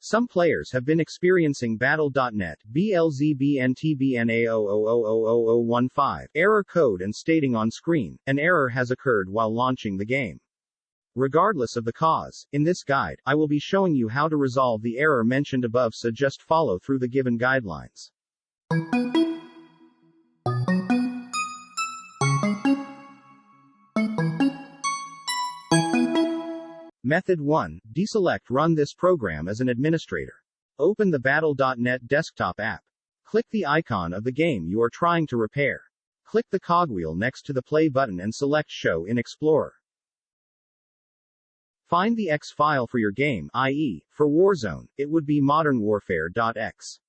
Some players have been experiencing Battle.net BLZBNTBNA00000015 error code and stating on screen, an error has occurred while launching the game. Regardless of the cause, in this guide, I will be showing you how to resolve the error mentioned above, so just follow through the given guidelines. Method 1. Deselect Run this program as an administrator. Open the Battle.net desktop app. Click the icon of the game you are trying to repair. Click the cogwheel next to the play button and select Show in Explorer. Find the X file for your game, i.e., for Warzone, it would be modernwarfare.x.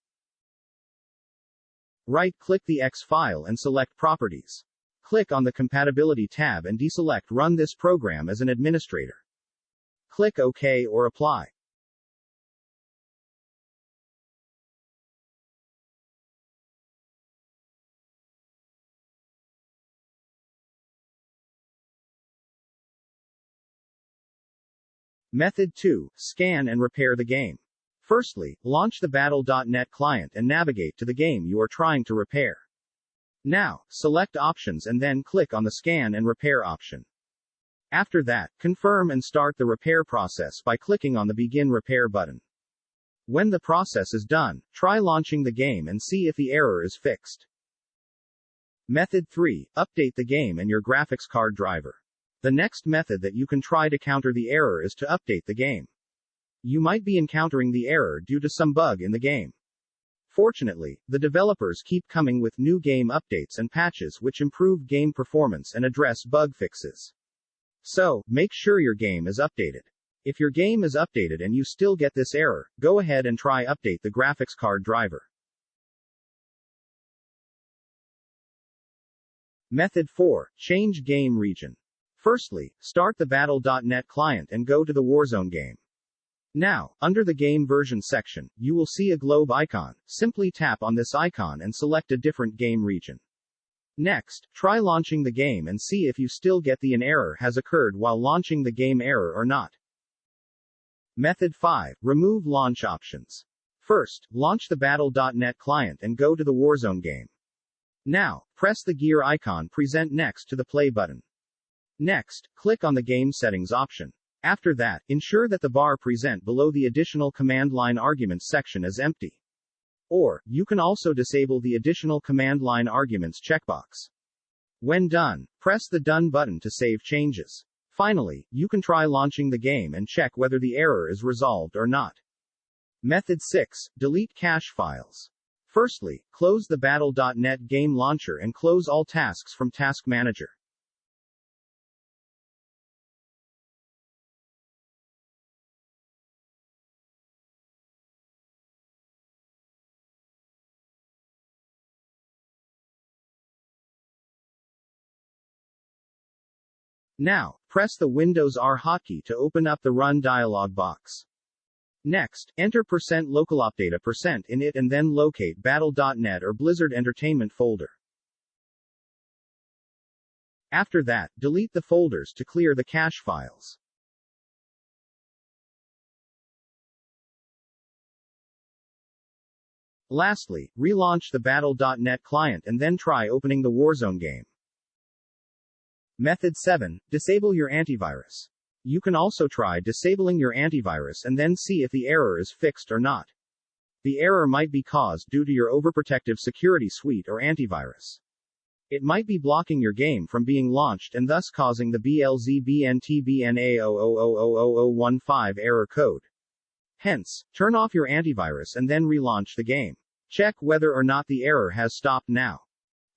Right-click the X file and select Properties. Click on the Compatibility tab and deselect Run this program as an administrator. Click OK or Apply. Method 2. Scan and repair the game. Firstly, launch the Battle.net client and navigate to the game you are trying to repair. Now, select Options and then click on the Scan and Repair option. After that, confirm and start the repair process by clicking on the Begin Repair button. When the process is done, try launching the game and see if the error is fixed. Method 3. Update the game and your graphics card driver. The next method that you can try to counter the error is to update the game. You might be encountering the error due to some bug in the game. Fortunately, the developers keep coming with new game updates and patches which improve game performance and address bug fixes. So, make sure your game is updated. If your game is updated and you still get this error, go ahead and try update the graphics card driver. Method 4. Change game region. Firstly, start the Battle.net client and go to the Warzone game. Now, under the game version section, you will see a globe icon. Simply tap on this icon and select a different game region. Next, try launching the game and see if you still get an error has occurred while launching the game error or not. Method 5. Remove launch options. First, launch the Battle.net client and go to the Warzone game. Now, press the gear icon present next to the play button. Next, click on the game settings option. After that, ensure that the bar present below the additional command line arguments section is empty. Or, you can also disable the additional command line arguments checkbox. When done, press the Done button to save changes. Finally, you can try launching the game and check whether the error is resolved or not. Method 6. Delete cache files. Firstly, close the Battle.net game launcher and close all tasks from Task Manager. Now, press the Windows R hotkey to open up the Run dialog box. Next, enter %localopdata% in it and then locate Battle.net or Blizzard Entertainment folder. After that, delete the folders to clear the cache files. Lastly, relaunch the Battle.net client and then try opening the Warzone game. Method 7. Disable your antivirus. You can also try disabling your antivirus and then see if the error is fixed or not. The error might be caused due to your overprotective security suite or antivirus. It might be blocking your game from being launched and thus causing the BLZBNTBNA00000015 error code. Hence, turn off your antivirus and then relaunch the game. Check whether or not the error has stopped now.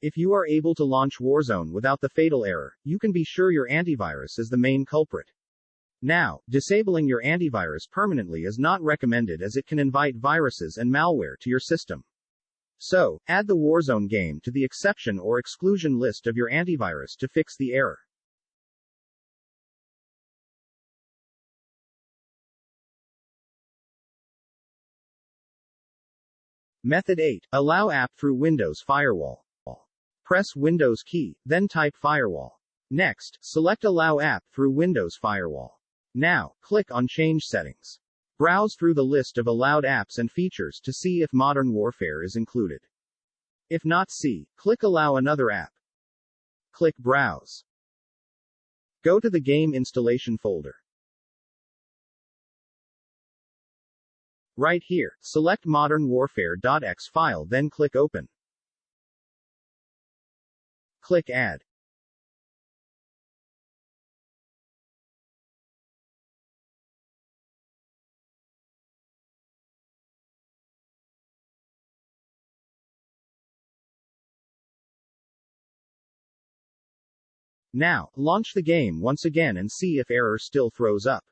If you are able to launch Warzone without the fatal error, you can be sure your antivirus is the main culprit. Now, disabling your antivirus permanently is not recommended as it can invite viruses and malware to your system. So, add the Warzone game to the exception or exclusion list of your antivirus to fix the error. Method 8. Allow app through Windows Firewall. Press Windows key, then type Firewall. Next, select Allow app through Windows Firewall. Now, click on Change Settings. Browse through the list of allowed apps and features to see if Modern Warfare is included. If not, click Allow another app. Click Browse. Go to the game installation folder. Right here, select Modern Warfare.exe file, then click Open. Click Add. Now, launch the game once again and see if error still throws up.